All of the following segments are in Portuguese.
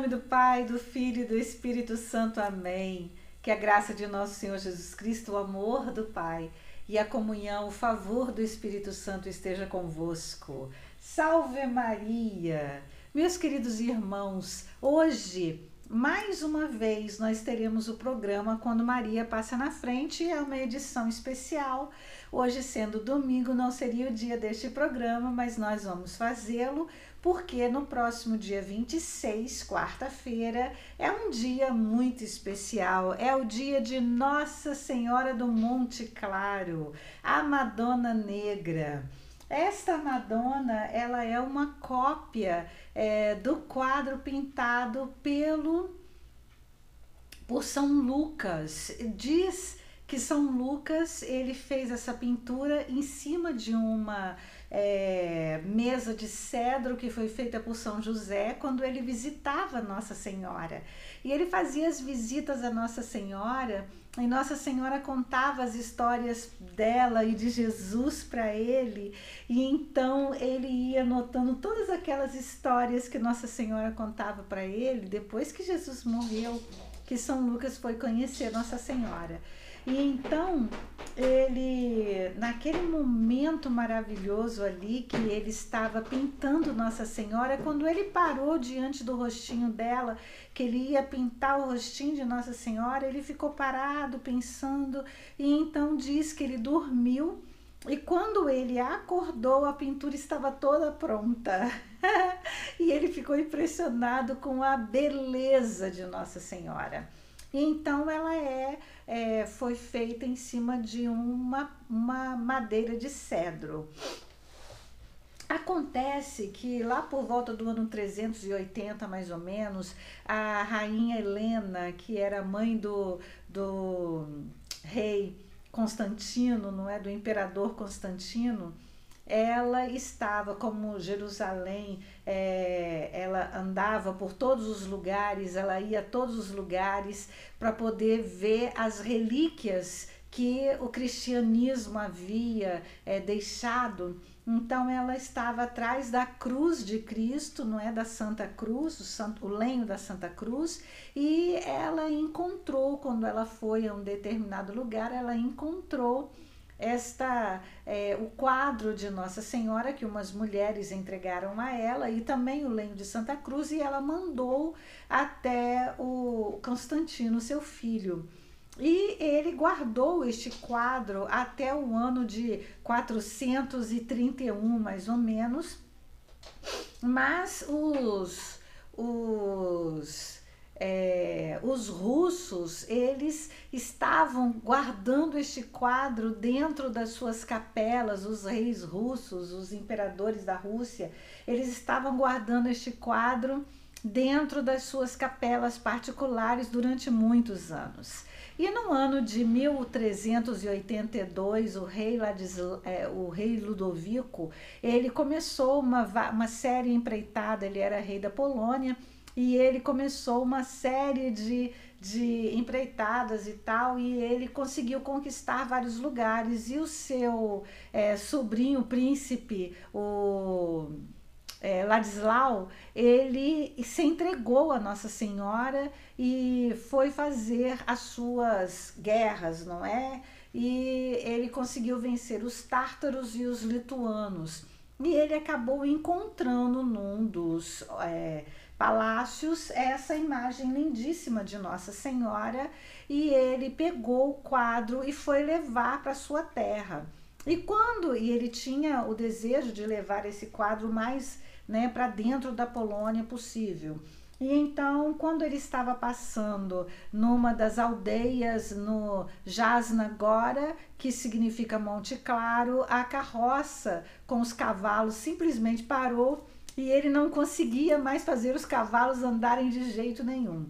nome do Pai, do Filho e do Espírito Santo. Amém. Que a graça de nosso Senhor Jesus Cristo, o amor do Pai e a comunhão, o favor do Espírito Santo esteja convosco. Salve Maria! Meus queridos irmãos, hoje, mais uma vez, nós teremos o programa Quando Maria Passa na Frente. É uma edição especial. Hoje, sendo domingo, não seria o dia deste programa, mas nós vamos fazê-lo porque no próximo dia 26, quarta-feira, é um dia muito especial. É o dia de Nossa Senhora do Monte Claro, a Madonna Negra. Esta Madonna, ela é uma cópia do quadro pintado por São Lucas. Diz que São Lucas, ele fez essa pintura em cima de uma mesa de cedro que foi feita por São José quando ele visitava Nossa Senhora. E ele fazia as visitas a Nossa Senhora, e Nossa Senhora contava as histórias dela e de Jesus para ele, e então ele ia anotando todas aquelas histórias que Nossa Senhora contava para ele depois que Jesus morreu, que São Lucas foi conhecer Nossa Senhora. E então, ele, naquele momento maravilhoso ali, que ele estava pintando Nossa Senhora, quando ele parou diante do rostinho dela, que ele ia pintar o rostinho de Nossa Senhora, ele ficou parado, pensando, e então diz que ele dormiu, e quando ele acordou, a pintura estava toda pronta. E ele ficou impressionado com a beleza de Nossa Senhora. E então ela foi feita em cima de uma madeira de cedro. Acontece que lá por volta do ano 380, mais ou menos, a rainha Helena, que era mãe do rei Constantino, não é, do imperador Constantino, ela estava, como Jerusalém, ela andava por todos os lugares, ela ia a todos os lugares para poder ver as relíquias que o cristianismo havia deixado. Então ela estava atrás da cruz de Cristo, não é, da Santa Cruz, o lenho da Santa Cruz, e ela encontrou, quando ela foi a um determinado lugar, ela encontrou o quadro de Nossa Senhora que umas mulheres entregaram a ela, e também o lenho de Santa Cruz, e ela mandou até o Constantino, seu filho. E ele guardou este quadro até o ano de 431, mais ou menos, mas os russos, eles estavam guardando este quadro dentro das suas capelas. Os reis russos, os imperadores da Rússia, eles estavam guardando este quadro dentro das suas capelas particulares durante muitos anos. E no ano de 1382, o rei Ludovico, ele começou uma série empreitada. Ele era rei da Polônia, e ele começou uma série de empreitadas e tal, e ele conseguiu conquistar vários lugares. E o seu sobrinho príncipe, Ladislau, ele se entregou a Nossa Senhora e foi fazer as suas guerras, não é? E ele conseguiu vencer os tártaros e os lituanos. E ele acabou encontrando num dos palácios essa imagem lindíssima de Nossa Senhora, e ele pegou o quadro e foi levar para sua terra. E ele tinha o desejo de levar esse quadro mais para dentro da Polônia possível. E então, quando ele estava passando numa das aldeias no Jasna Góra, que significa Monte Claro, a carroça com os cavalos simplesmente parou, e ele não conseguia mais fazer os cavalos andarem de jeito nenhum.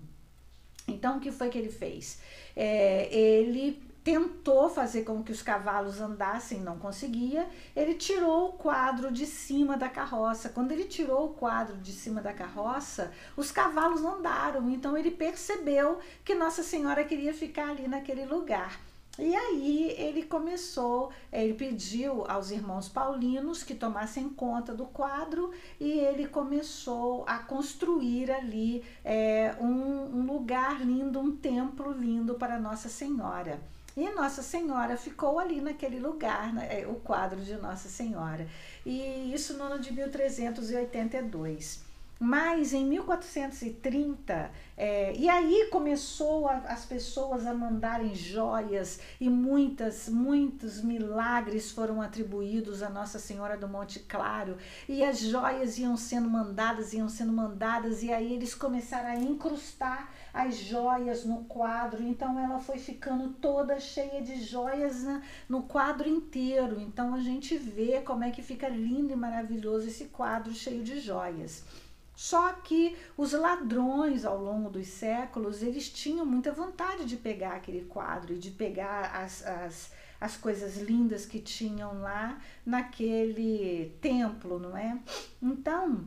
Então, o que foi que ele fez? Ele tentou fazer com que os cavalos andassem, não conseguia. Ele tirou o quadro de cima da carroça. Quando ele tirou o quadro de cima da carroça, os cavalos andaram. Então ele percebeu que Nossa Senhora queria ficar ali naquele lugar. E aí ele pediu aos irmãos paulinos que tomassem conta do quadro e ele começou a construir ali um lugar lindo, um templo lindo para Nossa Senhora. E Nossa Senhora ficou ali naquele lugar, né, o quadro de Nossa Senhora. E isso no ano de 1382. Mas em 1430, e aí começou as pessoas a mandarem joias e muitos milagres foram atribuídos a Nossa Senhora do Monte Claro. E as joias iam sendo mandadas, e aí eles começaram a incrustar as joias no quadro. Então ela foi ficando toda cheia de joias no quadro inteiro. Então a gente vê como é que fica lindo e maravilhoso esse quadro cheio de joias. Só que os ladrões, ao longo dos séculos, eles tinham muita vontade de pegar aquele quadro e de pegar as coisas lindas que tinham lá naquele templo, não é? Então,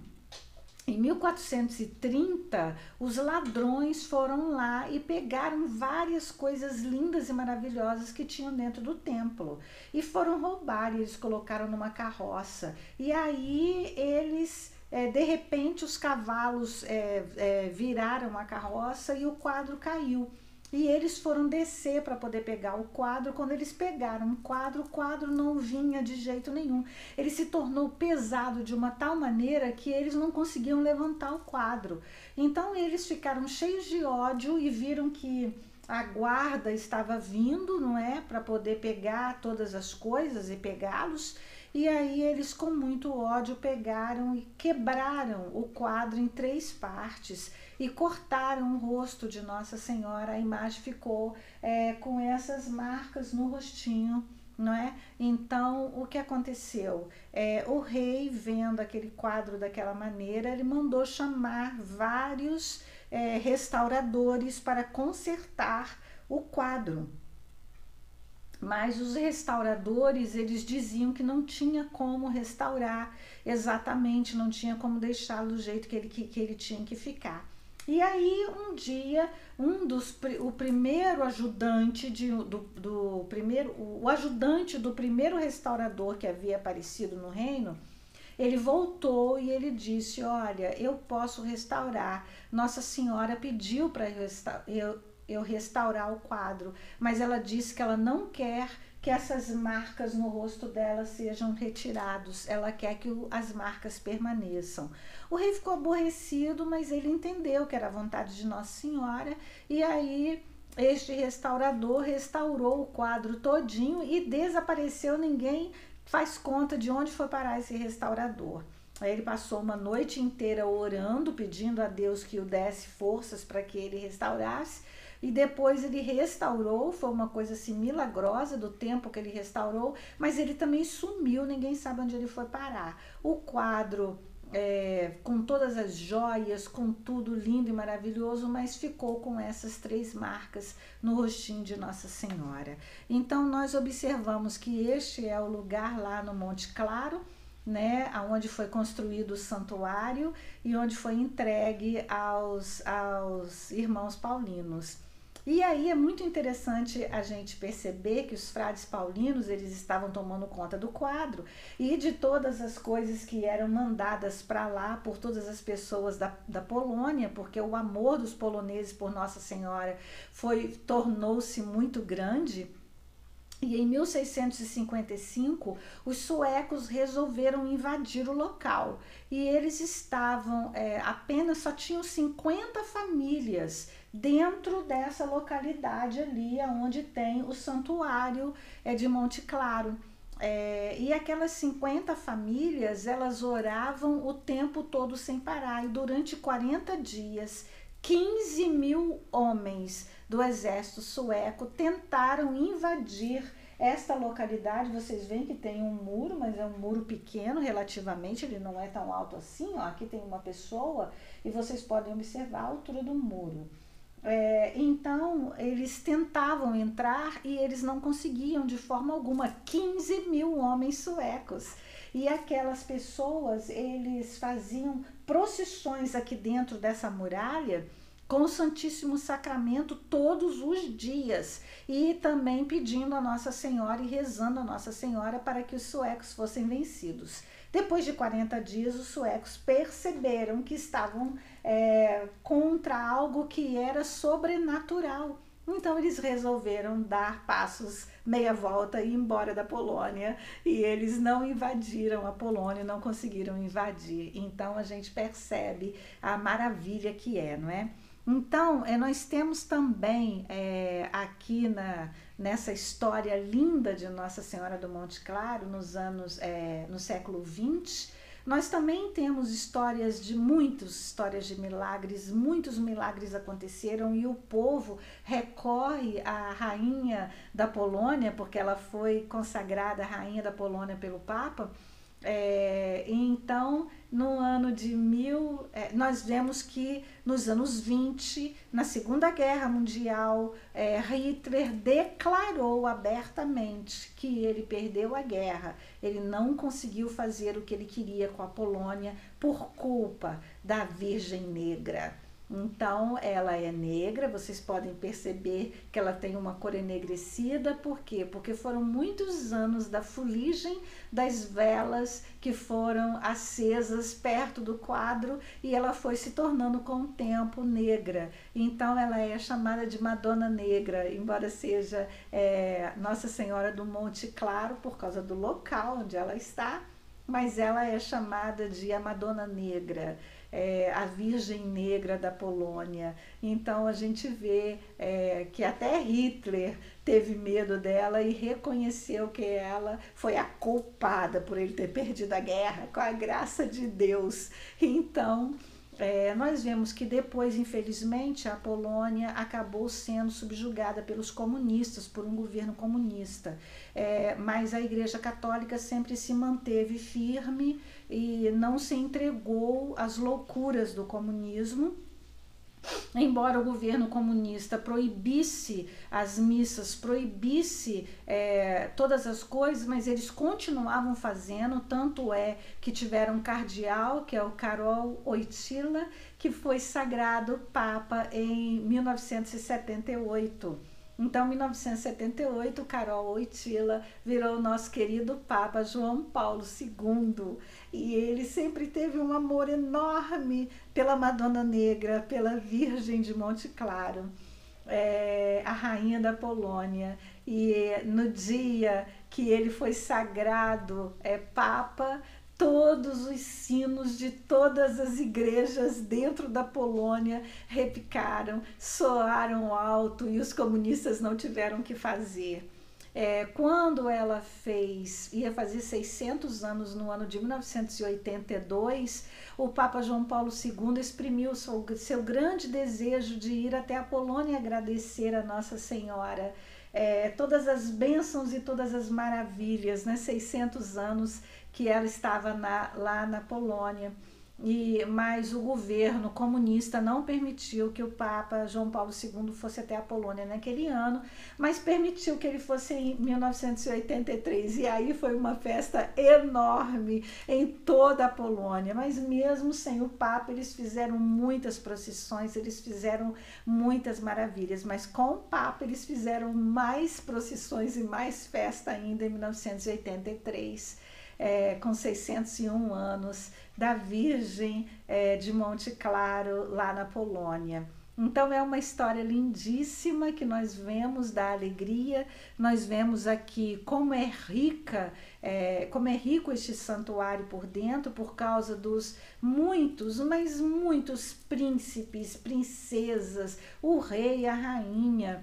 em 1430, os ladrões foram lá e pegaram várias coisas lindas e maravilhosas que tinham dentro do templo e foram roubar, e eles colocaram numa carroça. E aí de repente os cavalos viraram a carroça e o quadro caiu. E eles foram descer para poder pegar o quadro. Quando eles pegaram o quadro não vinha de jeito nenhum. Ele se tornou pesado de uma tal maneira que eles não conseguiam levantar o quadro. Então eles ficaram cheios de ódio e viram que a guarda estava vindo, não é, para poder pegar todas as coisas e pegá-los. E aí eles, com muito ódio, pegaram e quebraram o quadro em 3 partes e cortaram o rosto de Nossa Senhora. A imagem ficou com essas marcas no rostinho, não é? Então, o que aconteceu? O rei, vendo aquele quadro daquela maneira, ele mandou chamar vários restauradores para consertar o quadro. Mas os restauradores, eles diziam que não tinha como restaurar exatamente, não tinha como deixá-lo do jeito que ele tinha que ficar. E aí um dia o primeiro ajudante o ajudante do primeiro restaurador que havia aparecido no reino, ele voltou e ele disse: olha, eu posso restaurar. Nossa Senhora pediu para eu restaurar o quadro, mas ela disse que ela não quer que essas marcas no rosto dela sejam retiradas, ela quer que as marcas permaneçam. O rei ficou aborrecido, mas ele entendeu que era a vontade de Nossa Senhora, e aí este restaurador restaurou o quadro todinho e desapareceu. Ninguém faz conta de onde foi parar esse restaurador. Aí ele passou uma noite inteira orando, pedindo a Deus que o desse forças para que ele restaurasse. E depois ele restaurou, foi uma coisa assim milagrosa do tempo que ele restaurou, mas ele também sumiu, ninguém sabe onde ele foi parar. O quadro, com todas as joias, com tudo lindo e maravilhoso, mas ficou com essas 3 marcas no rostinho de Nossa Senhora. Então nós observamos que este é o lugar lá no Monte Claro, né, onde foi construído o santuário e onde foi entregue aos irmãos paulinos. E aí é muito interessante a gente perceber que os frades paulinos, eles estavam tomando conta do quadro e de todas as coisas que eram mandadas para lá por todas as pessoas da Polônia, porque o amor dos poloneses por Nossa Senhora tornou-se muito grande. E em 1655, os suecos resolveram invadir o local. E eles estavam, só tinham 50 famílias dentro dessa localidade ali, onde tem o santuário de Monte Claro. E aquelas 50 famílias, elas oravam o tempo todo sem parar. E durante 40 dias, 15 mil homens do exército sueco tentaram invadir esta localidade. Vocês veem que tem um muro, mas é um muro pequeno relativamente, ele não é tão alto assim. Ó, aqui tem uma pessoa e vocês podem observar a altura do muro. Então eles tentavam entrar e eles não conseguiam de forma alguma. 15 mil homens suecos. E aquelas pessoas, eles faziam procissões aqui dentro dessa muralha com o Santíssimo Sacramento todos os dias, e também pedindo a Nossa Senhora e rezando a Nossa Senhora para que os suecos fossem vencidos. Depois de 40 dias, os suecos perceberam que estavam contra algo que era sobrenatural. Então eles resolveram dar passos, meia volta e ir embora da Polônia, e eles não invadiram a Polônia, não conseguiram invadir. Então a gente percebe a maravilha que é, não é? Então, nós temos também aqui nessa história linda de Nossa Senhora do Monte Claro, no século XX, nós também temos histórias de milagres, muitos milagres aconteceram, e o povo recorre à rainha da Polônia, porque ela foi consagrada rainha da Polônia pelo Papa. Então, no ano de nós vemos que nos anos 20, na Segunda Guerra Mundial, Hitler declarou abertamente que ele perdeu a guerra. Ele não conseguiu fazer o que ele queria com a Polônia por culpa da Virgem Negra. Então, ela é negra, vocês podem perceber que ela tem uma cor enegrecida. Por quê? Porque foram muitos anos da fuligem das velas que foram acesas perto do quadro, e ela foi se tornando com o tempo negra. Então, ela é chamada de Madonna Negra, embora seja Nossa Senhora do Monte Claro por causa do local onde ela está, mas ela é chamada de a Madonna Negra. A Virgem Negra da Polônia. Então a gente vê que até Hitler teve medo dela e reconheceu que ela foi a culpada por ele ter perdido a guerra, com a graça de Deus. Então nós vemos que depois, infelizmente, a Polônia acabou sendo subjugada pelos comunistas, por um governo comunista. Mas a Igreja Católica sempre se manteve firme e não se entregou às loucuras do comunismo. Embora o governo comunista proibisse as missas, proibisse todas as coisas, mas eles continuavam fazendo. Tanto é que tiveram um cardeal, que é o Karol Wojtyła, que foi sagrado Papa em 1978. Então, em 1978, o Karol Wojtyła virou o nosso querido Papa João Paulo II. E ele sempre teve um amor enorme pela Madonna Negra, pela Virgem de Monte Claro, a rainha da Polônia. E no dia que ele foi sagrado Papa, todos os sinos de todas as igrejas dentro da Polônia repicaram, soaram alto, e os comunistas não tiveram o que fazer. Quando ela ia fazer 600 anos no ano de 1982, o Papa João Paulo II exprimiu seu grande desejo de ir até a Polônia agradecer a Nossa Senhora todas as bênçãos e todas as maravilhas, 600 anos que ela estava lá na Polônia. Mas o governo comunista não permitiu que o Papa João Paulo II fosse até a Polônia naquele ano, mas permitiu que ele fosse em 1983, e aí foi uma festa enorme em toda a Polônia. Mas mesmo sem o Papa, eles fizeram muitas procissões, eles fizeram muitas maravilhas, mas com o Papa eles fizeram mais procissões e mais festa ainda em 1983. Com 601 anos, da Virgem de Monte Claro, lá na Polônia. Então é uma história lindíssima que nós vemos da alegria, nós vemos aqui como é rico este santuário por dentro, por causa dos muitos, mas muitos príncipes, princesas, o rei, a rainha,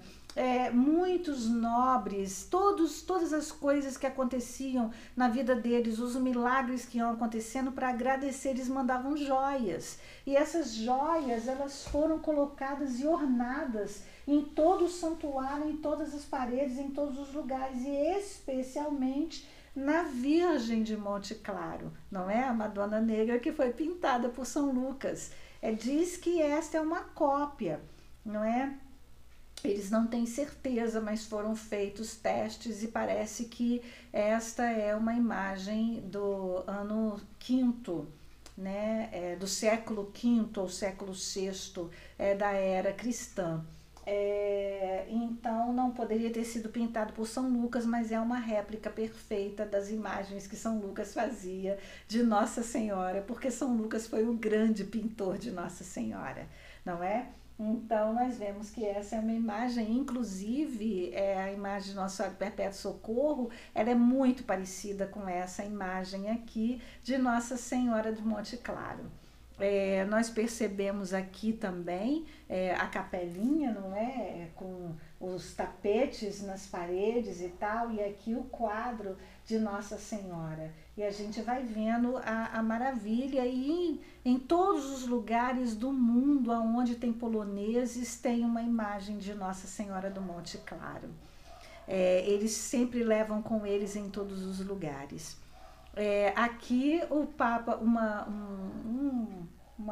muitos nobres, todas as coisas que aconteciam na vida deles, os milagres que iam acontecendo. Para agradecer, eles mandavam joias, e essas joias elas foram colocadas e ornadas em todo o santuário, em todas as paredes, em todos os lugares, e especialmente na Virgem de Monte Claro, não é? A Madonna Negra, que foi pintada por São Lucas. Diz que esta é uma cópia, não é? Eles não têm certeza, mas foram feitos testes e parece que esta é uma imagem do ano V né, do século V ou século VI da era cristã. Então não poderia ter sido pintado por São Lucas, mas é uma réplica perfeita das imagens que São Lucas fazia de Nossa Senhora, porque São Lucas foi o grande pintor de Nossa Senhora, não é? Então nós vemos que essa é uma imagem, inclusive a imagem de Nossa Senhora do Perpétuo Socorro, ela é muito parecida com essa imagem aqui de Nossa Senhora de Monte Claro. Nós percebemos aqui também a capelinha, não é? Com os tapetes nas paredes e tal, e aqui o quadro de Nossa Senhora. E a gente vai vendo a maravilha, e em todos os lugares do mundo onde tem poloneses, tem uma imagem de Nossa Senhora do Monte Claro. Eles sempre levam com eles em todos os lugares. Aqui o Papa, uma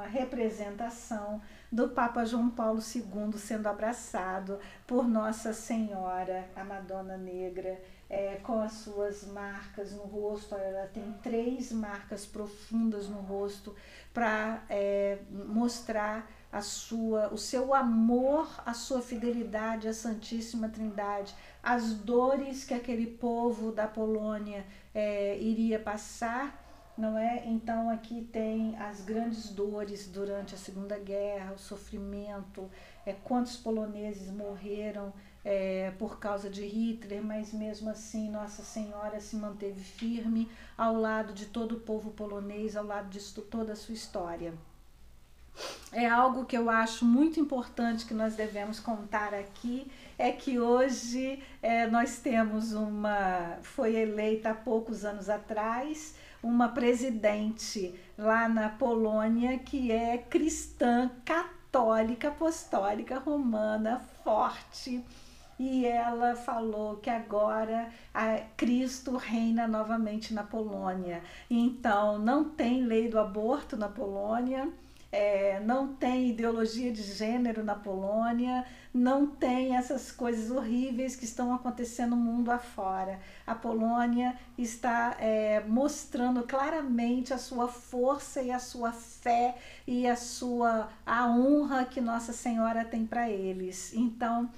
representação do Papa João Paulo II sendo abraçado por Nossa Senhora, a Madonna Negra, com as suas marcas no rosto. Ela tem 3 marcas profundas no rosto para mostrar o seu amor, a sua fidelidade à Santíssima Trindade, as dores que aquele povo da Polônia iria passar, não é? Então aqui tem as grandes dores durante a Segunda Guerra, o sofrimento, quantos poloneses morreram por causa de Hitler, mas mesmo assim Nossa Senhora se manteve firme ao lado de todo o povo polonês, ao lado de toda a sua história. É algo que eu acho muito importante que nós devemos contar aqui, é que hoje nós temos foi eleita há poucos anos atrás, uma presidente lá na Polônia que é cristã, católica, apostólica, romana, forte. E ela falou que agora Cristo reina novamente na Polônia. Então não tem lei do aborto na Polônia, não tem ideologia de gênero na Polônia, não tem essas coisas horríveis que estão acontecendo no mundo afora. A Polônia está mostrando claramente a sua força e a sua fé e a honra que Nossa Senhora tem para eles. Então,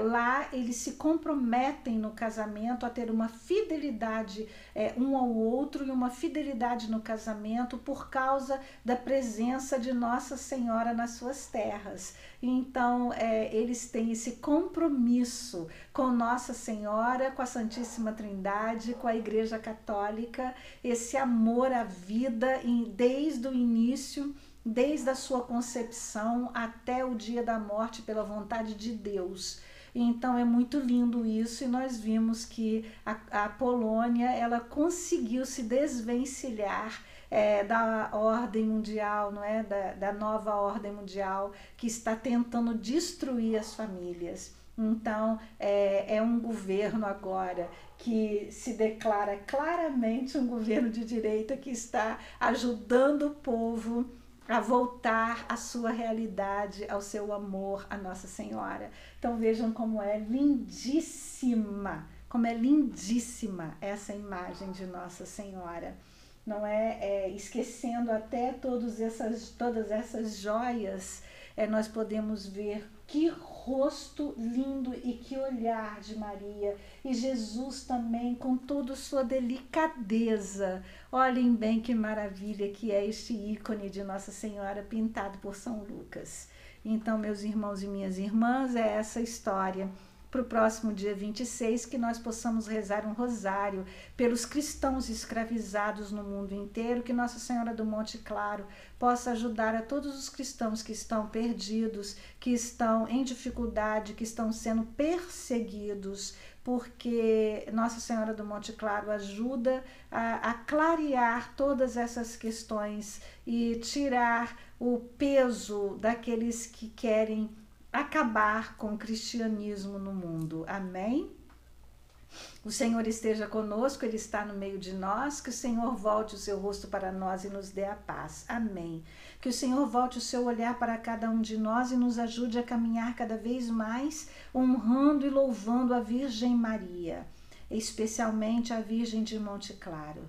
lá eles se comprometem no casamento a ter uma fidelidade um ao outro, e uma fidelidade no casamento por causa da presença de Nossa Senhora nas suas terras. Então eles têm esse compromisso com Nossa Senhora, com a Santíssima Trindade, com a Igreja Católica, esse amor à vida desde o início, desde a sua concepção até o dia da morte pela vontade de Deus. Então é muito lindo isso, e nós vimos que a Polônia ela conseguiu se desvencilhar da ordem mundial, não é? Da nova ordem mundial que está tentando destruir as famílias. Então é um governo agora que se declara claramente um governo de direita, que está ajudando o povo a voltar à sua realidade, ao seu amor à Nossa Senhora. Então vejam como é lindíssima essa imagem de Nossa Senhora. Não é? Esquecendo até todas essas joias, nós podemos ver que rosto lindo e que olhar de Maria, e Jesus também com toda sua delicadeza. Olhem bem que maravilha que é este ícone de Nossa Senhora pintado por São Lucas. Então, meus irmãos e minhas irmãs, é essa história. Para o próximo dia 26, que nós possamos rezar um rosário pelos cristãos escravizados no mundo inteiro, que Nossa Senhora do Monte Claro possa ajudar a todos os cristãos que estão perdidos, que estão em dificuldade, que estão sendo perseguidos, porque Nossa Senhora do Monte Claro ajuda a clarear todas essas questões e tirar o peso daqueles que querem acabar com o cristianismo no mundo. Amém? O Senhor esteja conosco, Ele está no meio de nós. Que o Senhor volte o seu rosto para nós e nos dê a paz. Amém. Que o Senhor volte o seu olhar para cada um de nós e nos ajude a caminhar cada vez mais, honrando e louvando a Virgem Maria, especialmente a Virgem de Monte Claro.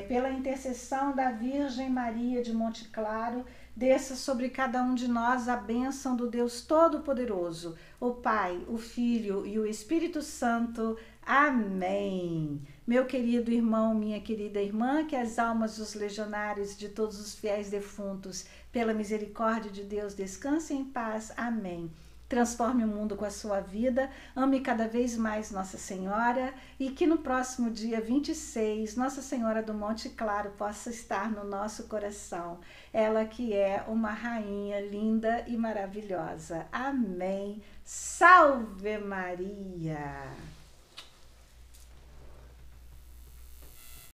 pela intercessão da Virgem Maria de Monte Claro, desça sobre cada um de nós a bênção do Deus Todo-Poderoso, o Pai, o Filho e o Espírito Santo. Amém. Meu querido irmão, minha querida irmã, que as almas dos legionários de todos os fiéis defuntos, pela misericórdia de Deus, descansem em paz. Amém. Transforme o mundo com a sua vida, ame cada vez mais Nossa Senhora e que no próximo dia 26, Nossa Senhora do Monte Claro possa estar no nosso coração. Ela que é uma rainha linda e maravilhosa. Amém. Salve Maria!